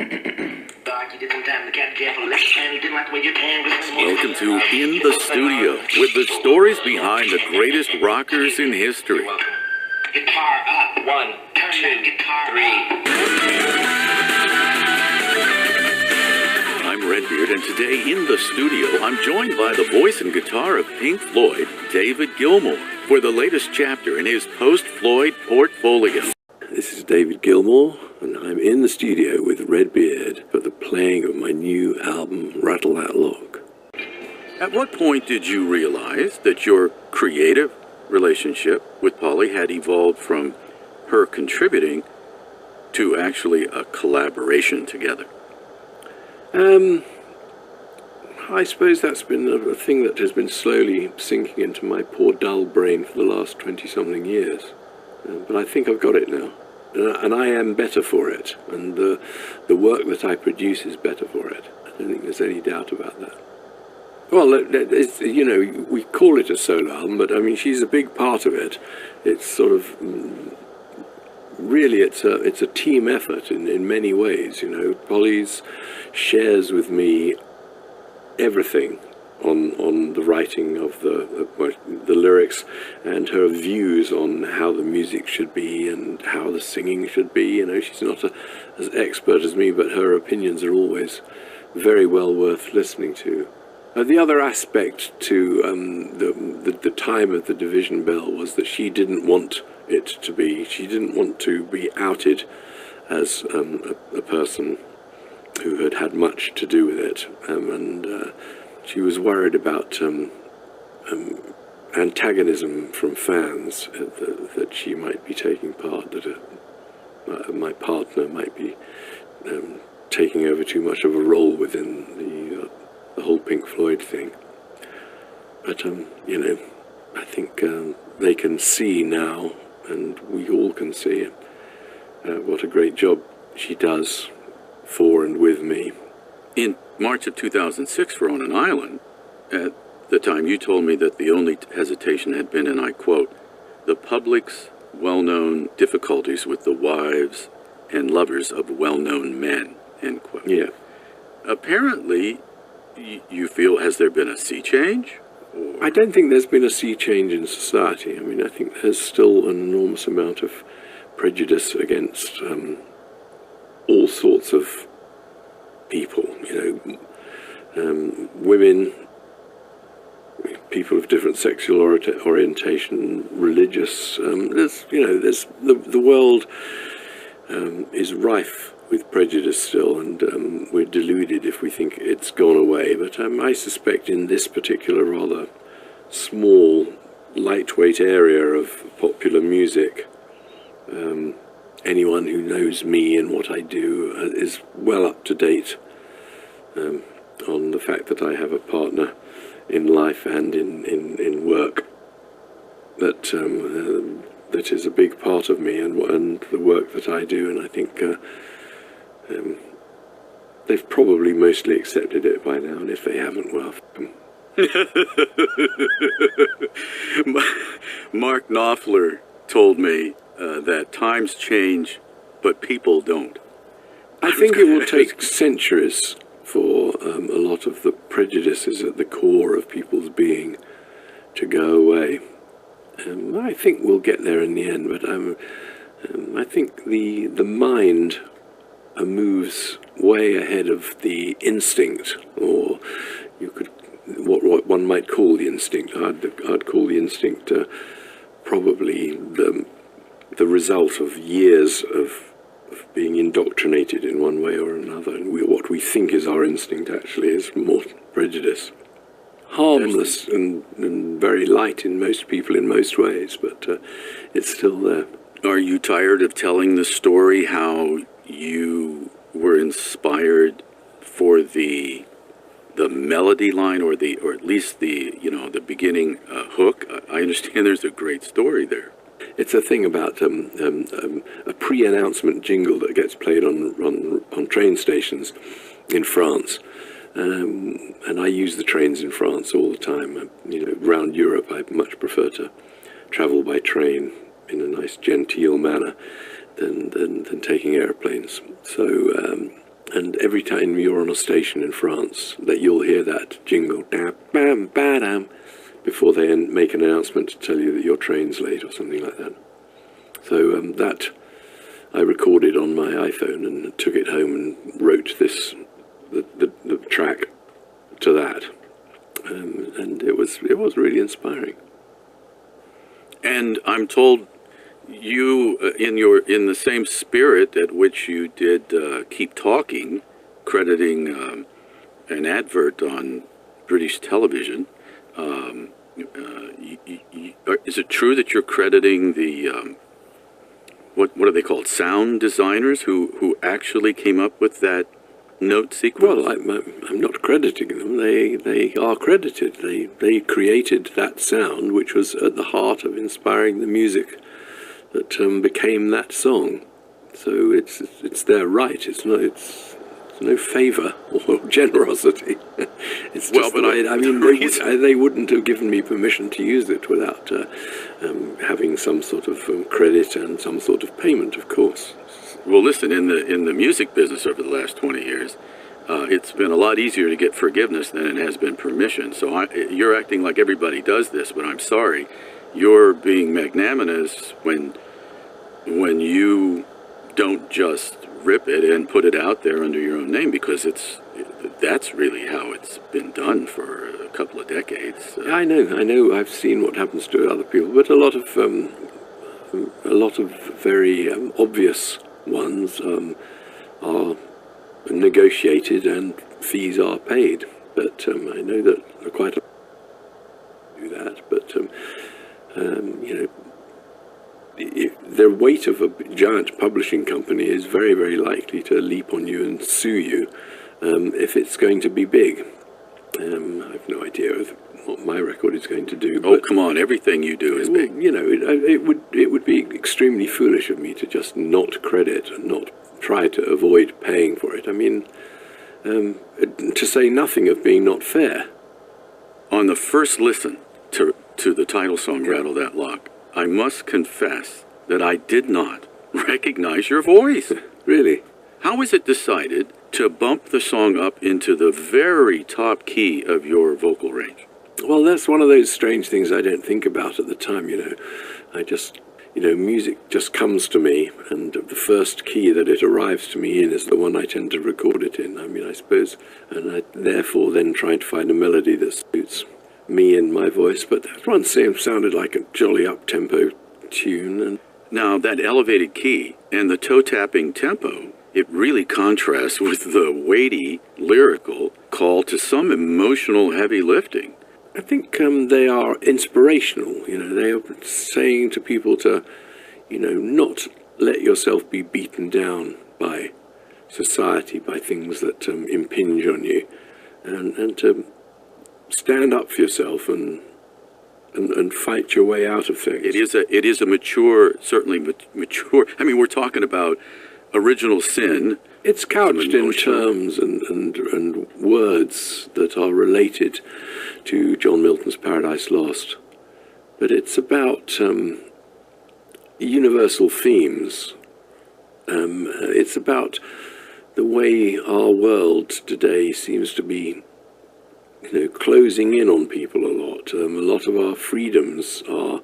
Welcome to In the Studio with the stories behind the greatest rockers in history. Guitar up. 1, 2, 3. I'm Redbeard, and today in the studio, I'm joined by the voice and guitar of Pink Floyd, David Gilmour, for the latest chapter in his post-Floyd portfolio. This is David Gilmour, and I'm in the studio with Redbeard for the playing of my new album, Rattle, At what point did you realize that your creative relationship with Polly had evolved from her contributing to actually a collaboration together? I suppose that's been a thing that has been slowly sinking into my poor dull brain for the last 20-something years. But I think I've got it now. And I am better for it. And the work that I produce is better for it. I don't think there's any doubt about that. Well, it's, you know, we call it a solo album, but I mean, she's a big part of it. It's sort of, really, it's a team effort in many ways, you know. Polly's shares with me everything on the writing of the lyrics, and her views on how the music should be and how the singing should be. You know, she's not as expert as me, but her opinions are always very well worth listening to. The other aspect to the time of the Division Bell was that she didn't want it to be, she didn't want to be outed as a person who had had much to do with it, and she was worried about antagonism from fans, that she might be taking part, that my partner might be taking over too much of a role within the whole Pink Floyd thing. But, you know, I think they can see now, and we all can see what a great job she does for and with me. In March of 2006, we're on an island. At the time, you told me that the only hesitation had been, and I quote, the public's well-known difficulties with the wives and lovers of well-known men, end quote. Yeah. Apparently, you feel, has there been a sea change? Or? I don't think there's been a sea change in society. I mean, I think there's still an enormous amount of prejudice against all sorts of people, you know, women, people of different sexual orientation, religious. There's, you know, there's the world is rife with prejudice still, and we're deluded if we think it's gone away. But I suspect in this particular rather small, lightweight area of popular music, anyone who knows me and what I do is well up to date on the fact that I have a partner in life and in work that that is a big part of me and the work that I do. And I think they've probably mostly accepted it by now, and if they haven't, well, Mark Knopfler told me that times change, but people don't. I think it will take centuries for a lot of the prejudices at the core of people's being to go away. I think we'll get there in the end, but I think the mind moves way ahead of the instinct, or you could, what one might call the instinct. I'd call the instinct probably the result of years of being indoctrinated in one way or another, and what we think is our instinct actually is more prejudice. Harmless and very light in most people in most ways, but it's still there. Are you tired of telling the story how you were inspired for the melody line, or at least the beginning hook? I understand there's a great story there. It's a thing about a pre-announcement jingle that gets played on train stations in France. And I use the trains in France all the time. You know, around Europe, I much prefer to travel by train in a nice, genteel manner than taking airplanes. So every time you're on a station in France, that you'll hear that jingle, dam, bam, badam, before they make an announcement to tell you that your train's late or something like that. So that I recorded on my iPhone and took it home and wrote the track to that, and it was really inspiring. And I'm told you, in the same spirit at which you did Keep Talking, crediting an advert on British television, is it true that you're crediting the what are they called, sound designers who actually came up with that note sequence? Well, I'm not crediting them. They are credited. They created that sound, which was at the heart of inspiring the music that became that song. So it's their right. It's no favour or generosity. It's just they wouldn't have given me permission to use it without having some sort of credit and some sort of payment, of course. Well, listen, in the music business over the last 20 years, it's been a lot easier to get forgiveness than it has been permission. So you're acting like everybody does this, but I'm sorry. You're being magnanimous when you don't just rip it and put it out there under your own name, because that's really how it's been done for a couple of decades. I know. I've seen what happens to other people, but a lot of very obvious ones are negotiated and fees are paid. But I know that quite a do that. But the weight of a giant publishing company is very, very likely to leap on you and sue you if it's going to be big. I have no idea what my record is going to do. Oh, come on! Everything you do is big. It would be extremely foolish of me to just not credit and not try to avoid paying for it. I mean, to say nothing of being not fair. On the first listen to the title song, Rattle That Lock, I must confess that I did not recognize your voice. Really? How is it decided to bump the song up into the very top key of your vocal range? Well, that's one of those strange things I don't think about at the time, I just, music just comes to me, and the first key that it arrives to me in is the one I tend to record it in. I mean, I suppose, and I therefore then try to find a melody that suits me and my voice, but that one sounded like a jolly up-tempo tune. And now, that elevated key and the toe-tapping tempo, it really contrasts with the weighty, lyrical call to some emotional heavy lifting. I think they are inspirational. They are saying to people to, not let yourself be beaten down by society, by things that impinge on you, and to stand up for yourself and fight your way out of things. It is a mature, certainly mature. I mean, we're talking about original sin. It's couched in terms and words that are related to John Milton's Paradise Lost. But it's about universal themes. It's about the way our world today seems to be, closing in on people a lot. A lot of our freedoms are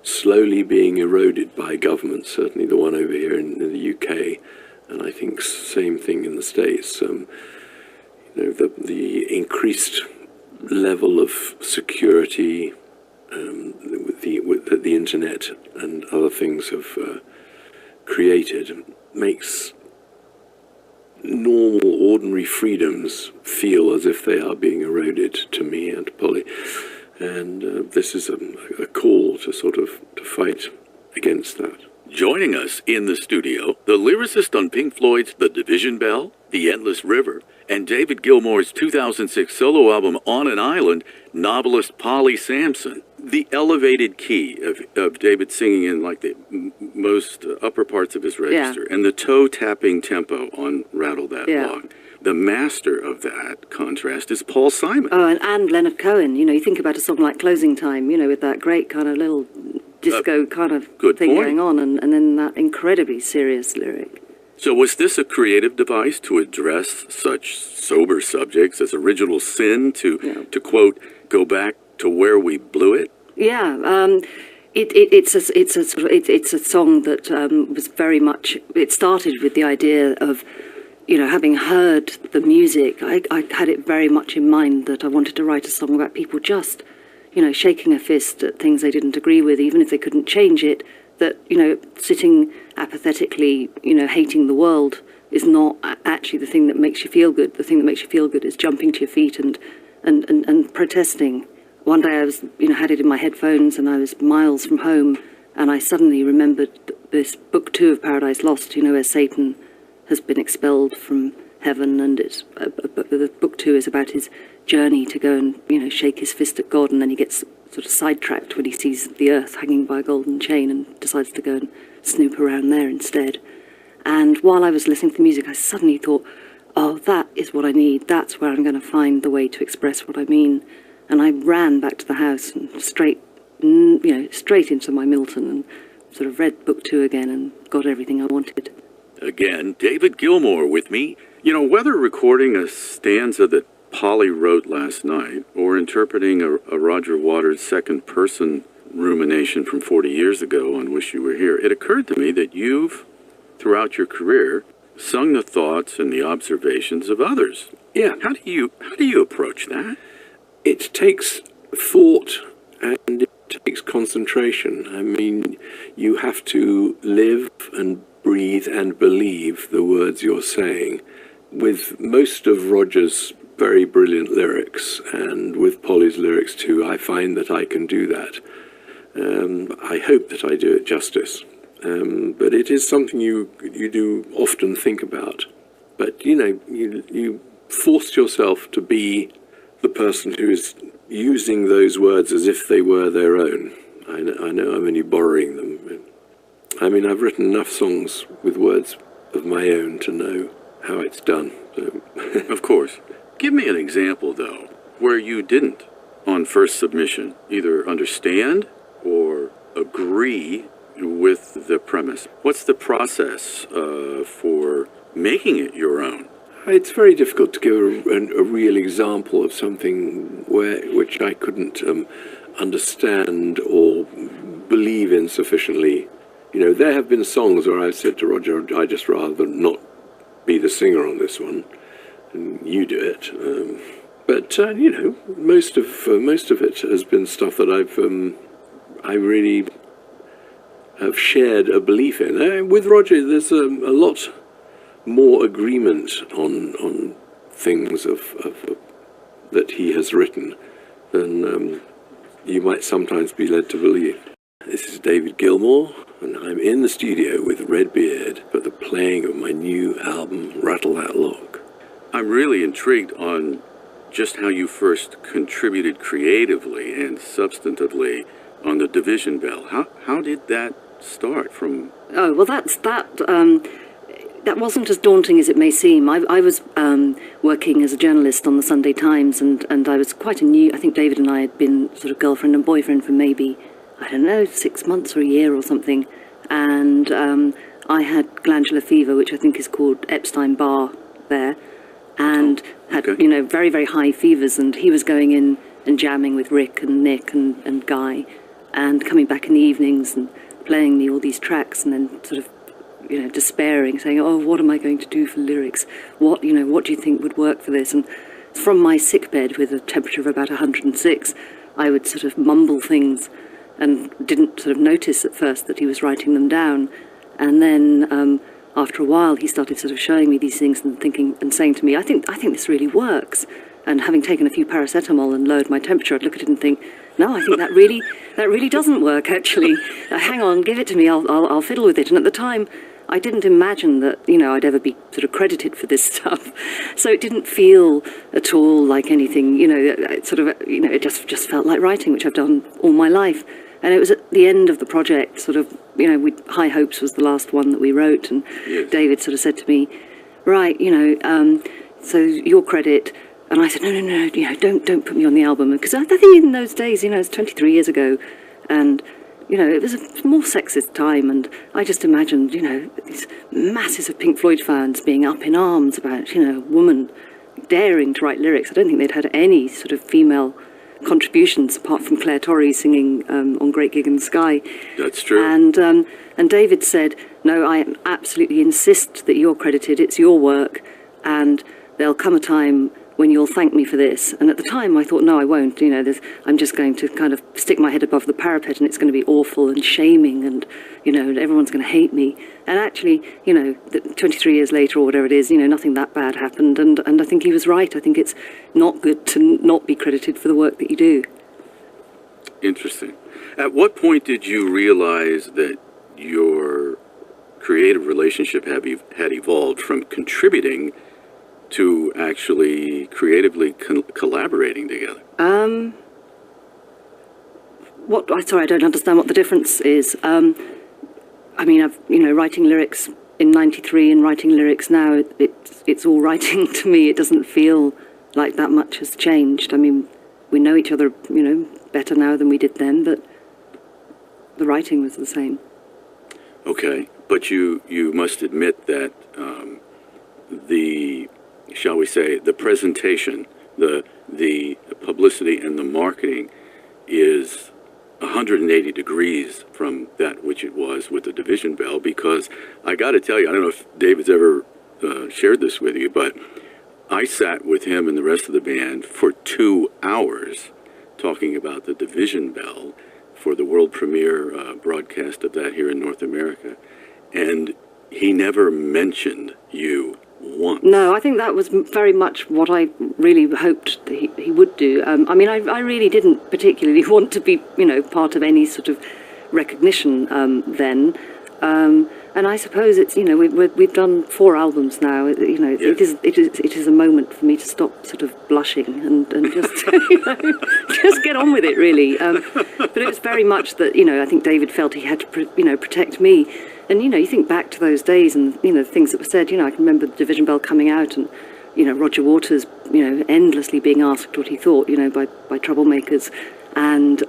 slowly being eroded by governments, certainly the one over here in the UK. And I think same thing in the States. The increased level of security that the internet and other things have created makes normal, ordinary freedoms feel as if they are being eroded to me and Polly. And this is a call to to fight against that. Joining us in the studio, the lyricist on Pink Floyd's The Division Bell, The Endless River, and David Gilmour's 2006 solo album On an Island, novelist Polly Sampson. The elevated key of David singing in like the most upper parts of his register, and the toe-tapping tempo on Rattle That Lock. The master of that contrast is Paul Simon. Oh, and Leonard Cohen. You think about a song like Closing Time, with that great kind of little disco kind of thing going on, and then that incredibly serious lyric. So was this a creative device to address such sober subjects as original sin, to quote, go back to where we blew it? Yeah, it's a song that was very much. It started with the idea of, having heard the music. I had it very much in mind that I wanted to write a song about people just, shaking a fist at things they didn't agree with, even if they couldn't change it. That sitting apathetically, hating the world is not actually the thing that makes you feel good. The thing that makes you feel good is jumping to your feet and protesting. One day I was, had it in my headphones and I was miles from home, and I suddenly remembered this book 2 of Paradise Lost, where Satan has been expelled from heaven, and it's the book 2 is about his journey to go and shake his fist at God, and then he gets sort of sidetracked when he sees the earth hanging by a golden chain and decides to go and snoop around there instead. And while I was listening to the music, I suddenly thought, oh, that is what I need. That's where I'm going to find the way to express what I mean. And I ran back to the house and straight into my Milton and sort of read book 2 again and got everything I wanted. Again, David Gilmour with me. Whether recording a stanza that Polly wrote last night or interpreting a Roger Waters second-person rumination from 40 years ago on Wish You Were Here, it occurred to me that you've, throughout your career, sung the thoughts and the observations of others. Yeah. How do you approach that? It takes thought and it takes concentration. I mean, you have to live and breathe and believe the words you're saying. With most of Roger's very brilliant lyrics, and with Polly's lyrics too, I find that I can do that. I hope that I do it justice. But it is something you do often think about. But, you force yourself to be the person who is using those words as if they were their own. I know I'm only borrowing them. I mean, I've written enough songs with words of my own to know how it's done. So. Of course. Give me an example, though, where you didn't, on first submission, either understand or agree with the premise. What's the process for making it your own? It's very difficult to give a real example of something which I couldn't understand or believe in sufficiently. There have been songs where I've said to Roger, I just rather not be the singer on this one, and you do it. But most of it has been stuff that I really have shared a belief in. With Roger, there's a lot more agreement on things that he has written than you might sometimes be led to believe. This is David Gilmour, and I'm in the studio with Redbeard for the playing of my new album, Rattle, Lock. I'm really intrigued on just how you first contributed creatively and substantively on the Division Bell. How did that start from? Oh, well, that wasn't as daunting as it may seem. I was working as a journalist on the Sunday Times, and I was quite I think David and I had been sort of girlfriend and boyfriend for maybe, 6 months or a year or something. And I had glandular fever, which I think is called Epstein-Barr there, and had, very, very high fevers. And he was going in and jamming with Rick and Nick and Guy, and coming back in the evenings and playing me all these tracks, and then sort of, despairing, saying, oh, what am I going to do for lyrics? What do you think would work for this? And from my sickbed with a temperature of about 106, I would sort of mumble things and didn't sort of notice at first that he was writing them down. And then after a while, he started sort of showing me these things and thinking and saying to me, I think this really works. And having taken a few paracetamol and lowered my temperature, I'd look at it and think, no, I think that really doesn't work, actually. Hang on, give it to me, I'll fiddle with it. And at the time, I didn't imagine that, I'd ever be sort of credited for this stuff. So it didn't feel at all like anything, it just felt like writing, which I've done all my life. And it was at the end of the project, sort of, High Hopes was the last one that we wrote. And yes. David sort of said to me, right, so your credit. And I said, no, don't put me on the album. Because I think in those days, it's 23 years ago. And it was a more sexist time, and I just imagined, these masses of Pink Floyd fans being up in arms about, a woman daring to write lyrics. I don't think they'd had any sort of female contributions apart from Claire Torrey singing on Great Gig in the Sky. That's true. And David said, no, I absolutely insist that you're credited. It's your work, and there'll come a time when you'll thank me for this. And at the time I thought, no, I won't. I'm just going to kind of stick my head above the parapet, and it's going to be awful and shaming, and, everyone's going to hate me. And actually, 23 years later or whatever it is, nothing that bad happened. And I think he was right. I think it's not good to not be credited for the work that you do. Interesting. At what point did you realize that your creative relationship had evolved from contributing to actually creatively collaborating together? Sorry, I don't understand what the difference is. I've writing lyrics in '93 and writing lyrics now. It's all writing to me. It doesn't feel like that much has changed. I mean, we know each other, better now than we did then, but the writing was the same. Okay, but you must admit that shall we say, the presentation, the publicity and the marketing is 180 degrees from that which it was with the Division Bell, because I got to tell you, I don't know if David's ever shared this with you, but I sat with him and the rest of the band for 2 hours talking about the Division Bell for the world premiere broadcast of that here in North America, and he never mentioned you once. No, I think that was very much what I really hoped that he would do. I really didn't particularly want to be, part of any sort of recognition then. And I suppose it's, we've done 4 albums now. Yes. It is a moment for me to stop sort of blushing and just just get on with it, really. But it was very much that I think David felt he had to protect me. And you think back to those days and things that were said. I can remember the Division Bell coming out and Roger Waters endlessly being asked what he thought by troublemakers, and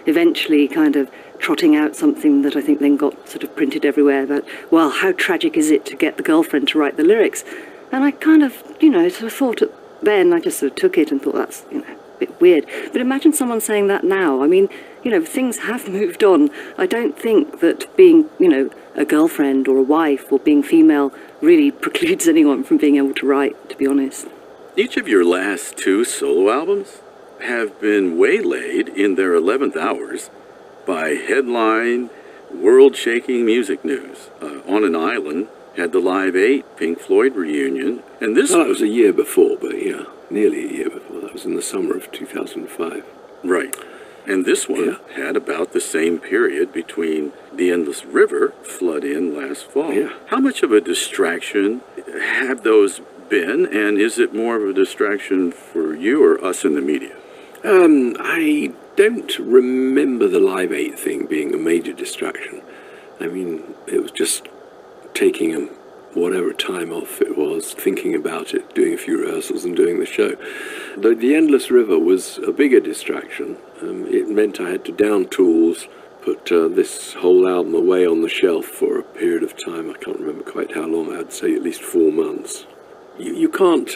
eventually kind of trotting out something that I think then got sort of printed everywhere about, well, how tragic is it to get the girlfriend to write the lyrics? And I kind of, sort of thought then, I just sort of took it and thought that's, a bit weird. But imagine someone saying that now. I mean, things have moved on. I don't think that being, a girlfriend or a wife or being female really precludes anyone from being able to write, to be honest. Each of your last 2 solo albums have been waylaid in their 11th hours by headline, world-shaking music news. On an Island had the Live 8 Pink Floyd reunion, and this that was a year before, but yeah, nearly a year before. That was in the summer of 2005. Right. And this one had about the same period between the Endless River flood-in last fall. Yeah. How much of a distraction have those been, and is it more of a distraction for you or us in the media? I don't remember the Live 8 thing being a major distraction. I mean, it was just taking whatever time off it was, thinking about it, doing a few rehearsals and doing the show. The Endless River was a bigger distraction. It meant I had to down tools, put this whole album away on the shelf for a period of time. I can't remember quite how long. I'd say at least 4 months. You can't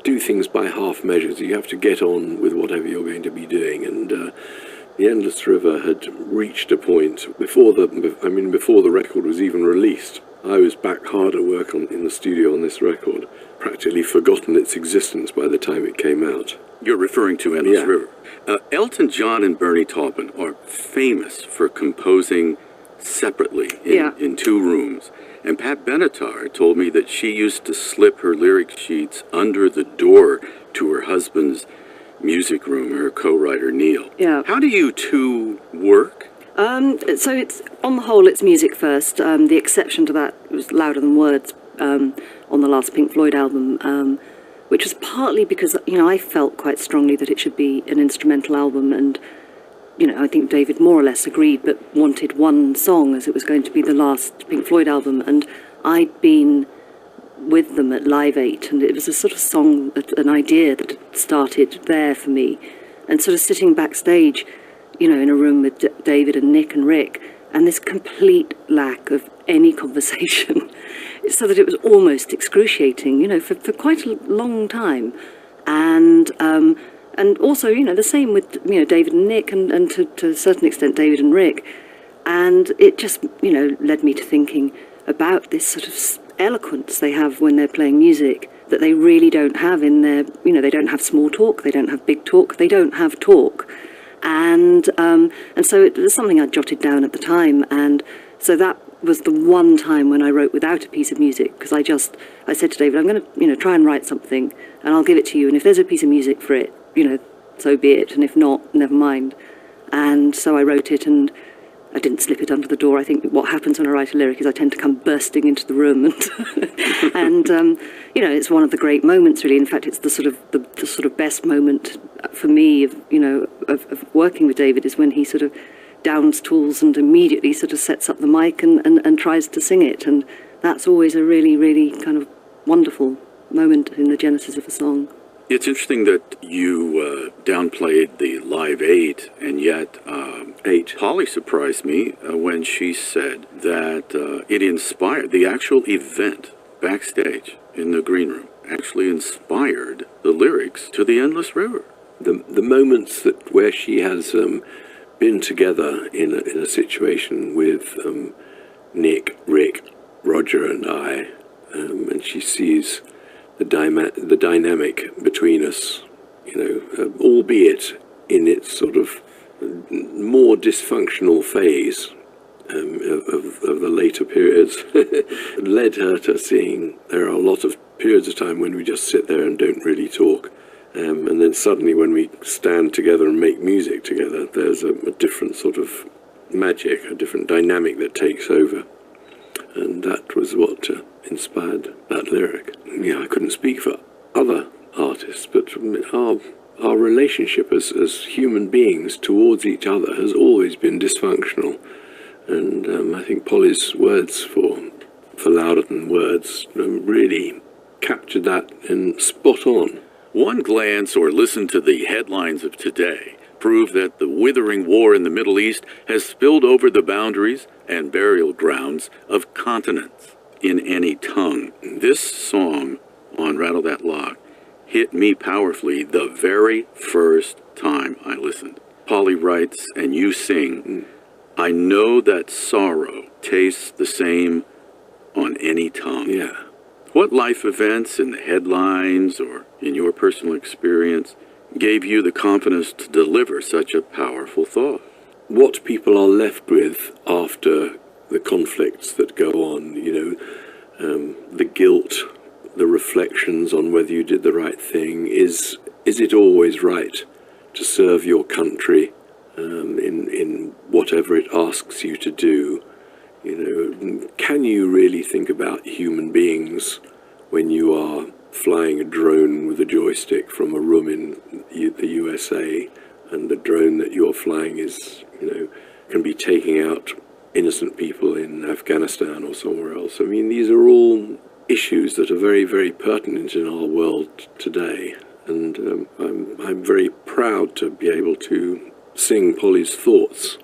do things by half measures. You have to get on with whatever you're going to be doing. And the Endless River had reached a point before the record was even released. I was back hard at work in the studio on this record, practically forgotten its existence by the time it came out. You're referring to Endless River. Elton John and Bernie Taupin are famous for composing separately in 2 rooms. And Pat Benatar told me that she used to slip her lyric sheets under the door to her husband's music room, her co-writer Neil. Yeah. How do you 2 work? So it's, on the whole, it's music first. The exception to that was Louder Than Words on the last Pink Floyd album, which was partly because, I felt quite strongly that it should be an instrumental album, and, I think David more or less agreed, but wanted one song as it was going to be the last Pink Floyd album, and I'd been with them at Live 8, and it was a sort of song, an idea that had started there for me, and sort of sitting backstage, you know, in a room with David and Nick and Rick, and this complete lack of any conversation, so that it was almost excruciating, you know, for quite a long time. And also, you know, the same with, you know, David and Nick, and to a certain extent David and Rick. And it just, you know, led me to thinking about this sort of eloquence they have when they're playing music that they really don't have in their, you know, they don't have small talk, they don't have big talk, they don't have talk. And so it was something I jotted down at the time. And so that was the one time when I wrote without a piece of music, because I said to David, I'm going to, you know, try and write something and I'll give it to you. And if there's a piece of music for it, you know, so be it. And if not, never mind. And so I wrote it, and I didn't slip it under the door. I think what happens when I write a lyric is I tend to come bursting into the room, and you know, it's one of the great moments, really. In fact, it's the sort of best moment for me of, you know, of working with David, is when he sort of downs tools and immediately sort of sets up the mic and tries to sing it, and that's always a really, really kind of wonderful moment in the genesis of a song. It's interesting that you downplayed the Live 8, and yet 8. Polly surprised me when she said that it inspired, the actual event backstage in the green room actually inspired the lyrics to The Endless River. The moments that where she has been together in a situation with Nick, Rick, Roger and I, and she sees the dynamic between us, you know, albeit in its sort of more dysfunctional phase of the later periods, led her to seeing there are a lot of periods of time when we just sit there and don't really talk. And then suddenly when we stand together and make music together, there's a different sort of magic, a different dynamic that takes over. And that was what inspired that lyric. Yeah, I couldn't speak for other artists, but our relationship as human beings towards each other has always been dysfunctional. And I think Polly's words for Louder Than Words really captured that in spot on. One glance or listen to the headlines of today prove that the withering war in the Middle East has spilled over the boundaries and burial grounds of continents in any tongue. This song on Rattle That Lock hit me powerfully the very first time I listened. Polly writes, and you sing, I know that sorrow tastes the same on any tongue. Yeah. What life events in the headlines or in your personal experience gave you the confidence to deliver such a powerful thought? What people are left with after the conflicts that go on, you know, the guilt, the reflections on whether you did the right thing. Is it always right to serve your country in whatever it asks you to do? You know, can you really think about human beings when you are flying a drone with a joystick from a room in the USA, and the drone that you're flying is, you know, can be taking out innocent people in Afghanistan or somewhere else? I mean, these are all issues that are very, very pertinent in our world today. And I'm very proud to be able to sing Polly's thoughts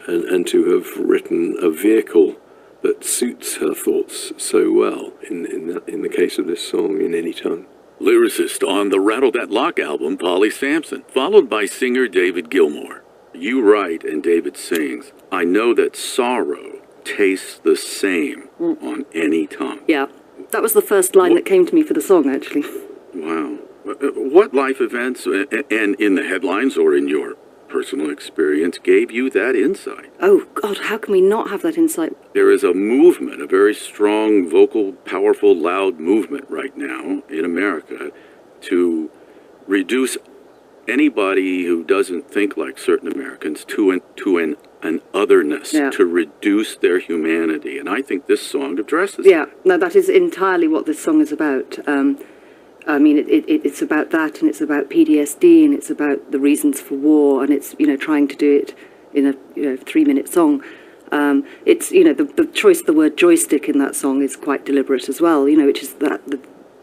and to have written a vehicle that suits her thoughts so well in the case of this song, In Any Tongue. Lyricist on the Rattle That Lock album, Polly Sampson, followed by singer David Gilmour. You write and David sings, I know that sorrow tastes the same on any tongue. Yeah, that was the first line that came to me for the song, actually. Wow. What life events, and in the headlines or in your personal experience, gave you that insight? Oh, God, how can we not have that insight? There is a movement, a very strong, vocal, powerful, loud movement right now in America to reduce anybody who doesn't think like certain Americans to an otherness, to reduce their humanity. And I think this song addresses that. No, that is entirely what this song is about. I mean, it's about that, and it's about PTSD, and it's about the reasons for war, and it's, you know, trying to do it in a 3-minute song. It's, you know, the choice of the word joystick in that song is quite deliberate as well, you know, which is that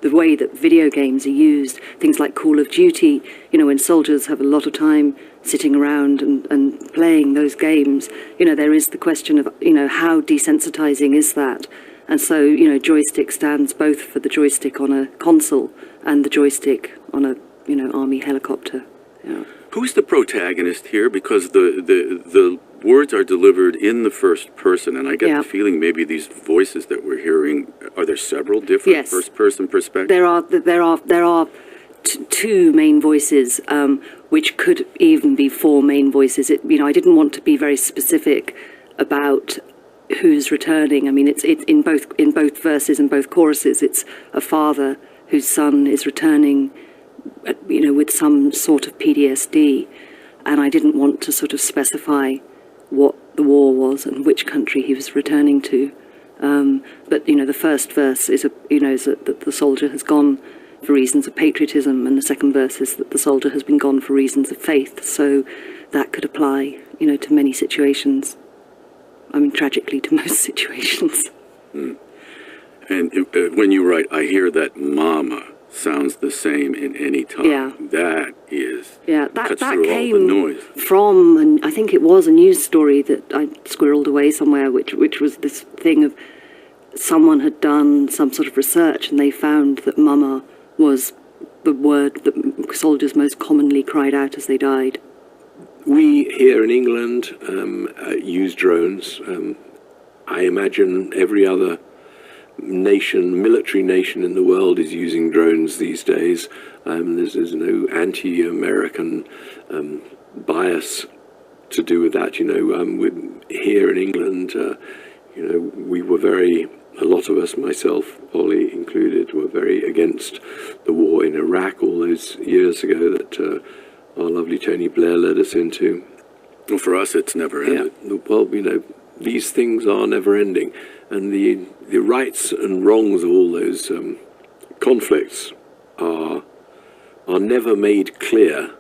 the way that video games are used, things like Call of Duty, when soldiers have a lot of time sitting around and playing those games, there is the question of, how desensitizing is that? And so, joystick stands both for the joystick on a console and the joystick on a, army helicopter. Yeah. Who's the protagonist here? Because the words are delivered in the first person, and I get the feeling maybe these voices that we're hearing, are there several different first-person perspectives? There are two main voices, which could even be four main voices. I didn't want to be very specific about who's returning. I mean, it's in both verses and both choruses. It's a father whose son is returning, with some sort of PTSD, and I didn't want to sort of specify what the war was and which country he was returning to. But the first verse is that the soldier has gone for reasons of patriotism, and the second verse is that the soldier has been gone for reasons of faith. So that could apply, to many situations. I mean, tragically, to most situations. Mm. And when you write, I hear that mama sounds the same in any tongue. Yeah. That is, that cuts came through all the noise. From, and I think it was a news story that I squirreled away somewhere, which was this thing of someone had done some sort of research and they found that mama was the word that soldiers most commonly cried out as they died. We here in England use drones. I imagine every other military nation in the world is using drones these days. There's no anti-American bias to do with that. Here in England, we were a lot of us, myself, Ollie included, were very against the war in Iraq all those years ago that our lovely Tony Blair led us into. Well, for us, it's never ended. Yeah. Well, these things are never ending, and the rights and wrongs of all those conflicts are never made clear,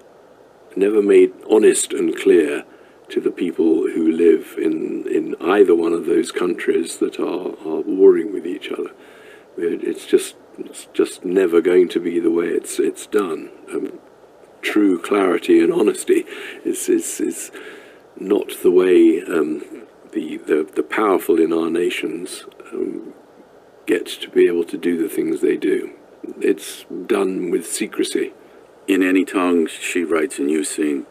never made honest and clear to the people who live in either one of those countries that are warring with each other. It's just never going to be the way it's done. True clarity and honesty is not the way the powerful in our nations get to be able to do the things they do. It's done with secrecy. In any tongue, she writes and you sing,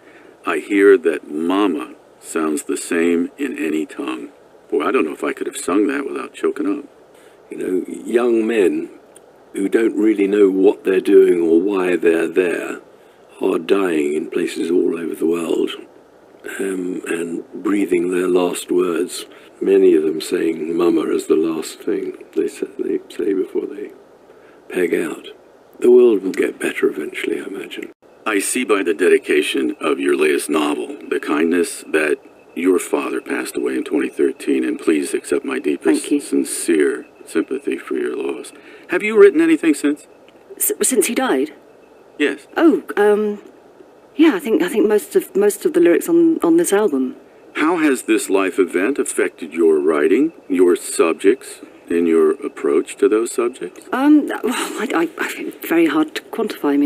I hear that mama sounds the same in any tongue. Boy, I don't know if I could have sung that without choking up. Young men who don't really know what they're doing or why they're there are dying in places all over the world and breathing their last words. Many of them saying mama as the last thing they say before they peg out. The world will get better eventually, I imagine. I see by the dedication of your latest novel, The Kindness, that your father passed away in 2013, and please accept my deepest, sincere sympathy for your loss. Have you written anything since? Since he died? Yes. Oh, yeah, I think most of the lyrics on this album. How has this life event affected your writing, your subjects, and your approach to those subjects? Well, I find it very hard to quantify.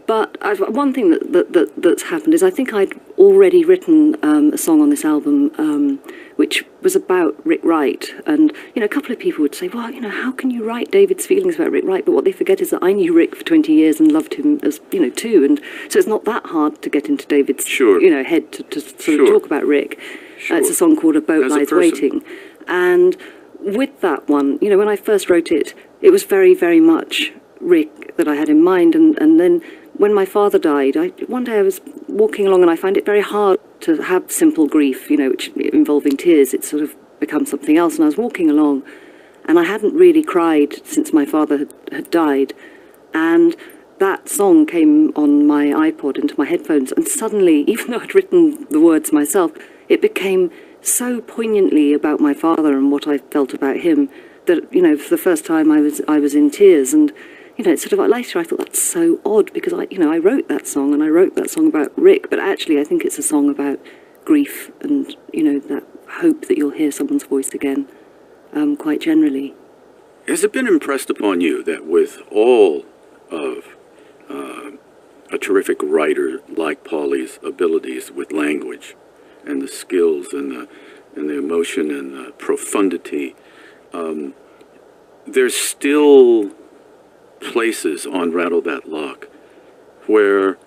But one thing that's happened is I think I'd already written a song on this album which was about Rick Wright. And, a couple of people would say, well, how can you write David's feelings about Rick Wright? But what they forget is that I knew Rick for 20 years and loved him as, too. And so it's not that hard to get into David's, head to sort of talk about Rick. Sure. It's a song called A Boat Lies Waiting. And with that one, when I first wrote it, it was very, very much Rick that I had in mind. And then when my father died, one day I was walking along and I find it very hard to have simple grief, which involving tears. It's sort of become something else. And I was walking along and I hadn't really cried since my father had died. And that song came on my iPod into my headphones. And suddenly, even though I'd written the words myself, it became so poignantly about my father and what I felt about him that, for the first time I was in tears. And it's sort of like later I thought that's so odd because I wrote that song and I wrote that song about Rick, but actually I think it's a song about grief and, that hope that you'll hear someone's voice again, quite generally. Has it been impressed upon you that with all of a terrific writer like Paulie's abilities with language and the skills and the emotion and the profundity, there's still places on Rattle That Lock where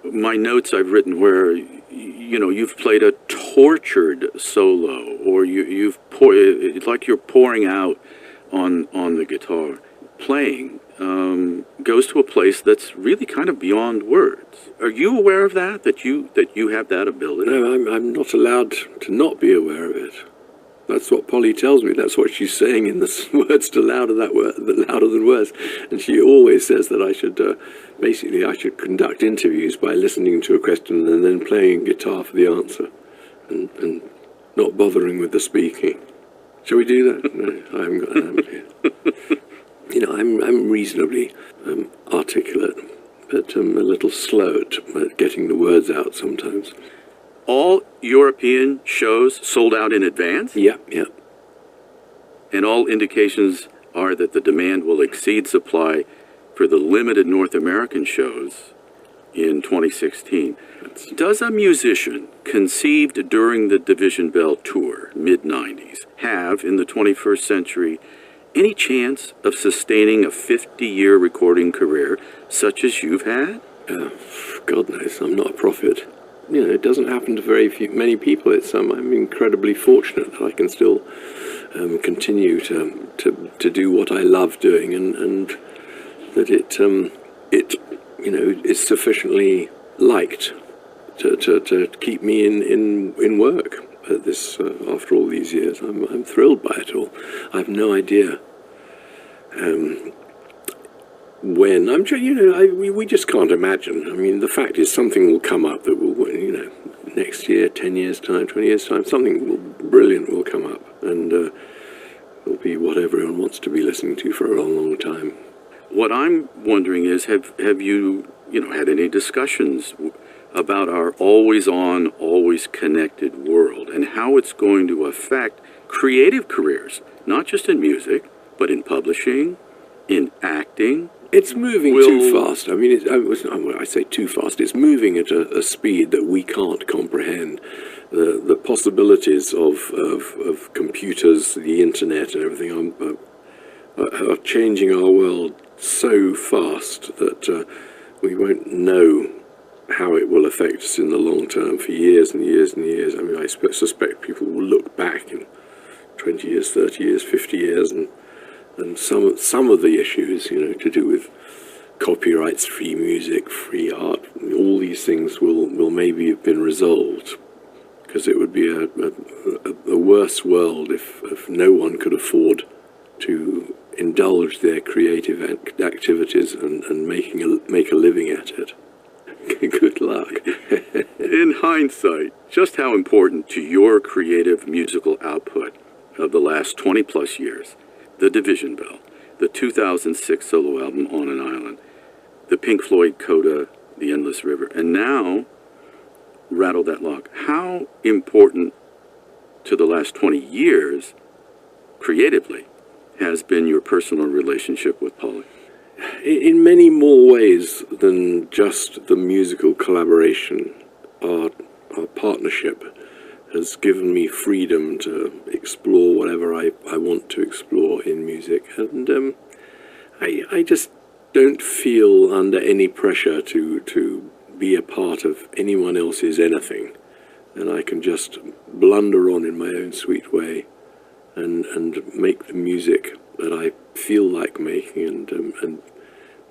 my notes I've written where you've played a tortured solo, or it's like you're pouring out on the guitar. Playing goes to a place that's really kind of beyond words. Are you aware of that? That you have that ability? No, I'm not allowed to not be aware of it. That's what Polly tells me. That's what she's saying in the words to louder than words. And she always says that I should I should conduct interviews by listening to a question and then playing guitar for the answer, and not bothering with the speaking. Shall we do that? No, I haven't got that here. I'm reasonably articulate, but I'm a little slow at getting the words out sometimes. All European shows sold out in advance? Yep. And all indications are that the demand will exceed supply for the limited North American shows in 2016. Does a musician conceived during the Division Bell tour, mid-90s, have, in the 21st century, any chance of sustaining a 50-year recording career such as you've had? God knows, I'm not a prophet. It doesn't happen to many people. I'm incredibly fortunate that I can still continue to do what I love doing, and that it is sufficiently liked to keep me in work at this after all these years. I'm thrilled by it all. I have no idea when. I'm sure we just can't imagine. I mean, the fact is, something will come up that will, next year, 10 years time, 20 years time, something brilliant will come up, and it'll be what everyone wants to be listening to for a long, long time. What I'm wondering is, have you had any discussions about our always-on, always-connected world and how it's going to affect creative careers, not just in music, but in publishing, in acting? It's moving too fast. I mean, I say too fast. It's moving at a speed that we can't comprehend. The possibilities of computers, the internet, and everything are changing our world so fast that we won't know how it will affect us in the long term for years and years and years. I mean, I suspect people will look back in 20 years, 30 years, 50 years, and some of the issues, to do with copyrights, free music, free art, all these things will maybe have been resolved, because it would be a worse world if no one could afford to indulge their creative activities and make a living at it. Good luck. In hindsight, just how important to your creative musical output of the last 20-plus years, the Division Bell, the 2006 solo album On an Island, the Pink Floyd coda, The Endless River, and now Rattle That Lock. How important to the last 20 years, creatively, has been your personal relationship with Paulie? In many more ways than just the musical collaboration, our partnership has given me freedom to explore whatever I want to explore in music, and I just don't feel under any pressure to be a part of anyone else's anything, and I can just blunder on in my own sweet way and make the music that I feel like making, and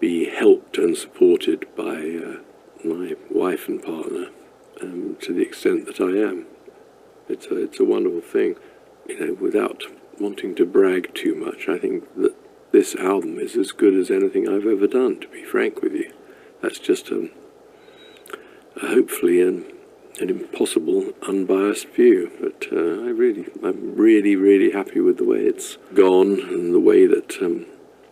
be helped and supported by my wife and partner to the extent that I am. It's a wonderful thing. Without wanting to brag too much, I think that this album is as good as anything I've ever done, to be frank with you. That's just hopefully an impossible, unbiased view. But I'm really, really happy with the way it's gone and the way that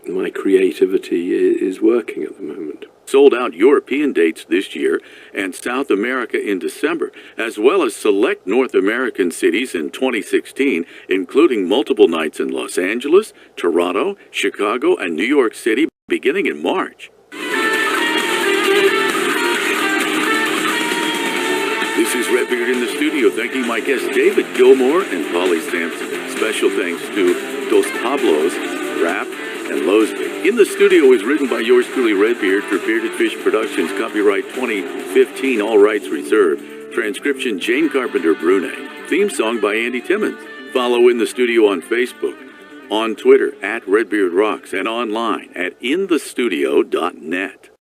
my creativity is working at the moment. So sold-out European dates this year and South America in December, as well as select North American cities in 2016, including multiple nights in Los Angeles, Toronto, Chicago, and New York City beginning in March. This is Redbeard in the studio, thanking my guests David Gilmour and Polly Sampson. Special thanks to Dos Pablos, Rap, and Losby. In the Studio is written by yours truly, Redbeard, for Bearded Fish Productions, copyright 2015, all rights reserved. Transcription, Jane Carpenter Brunei. Theme song by Andy Timmons. Follow In the Studio on Facebook, on Twitter, @RedbeardRocks, and online at inthestudio.net.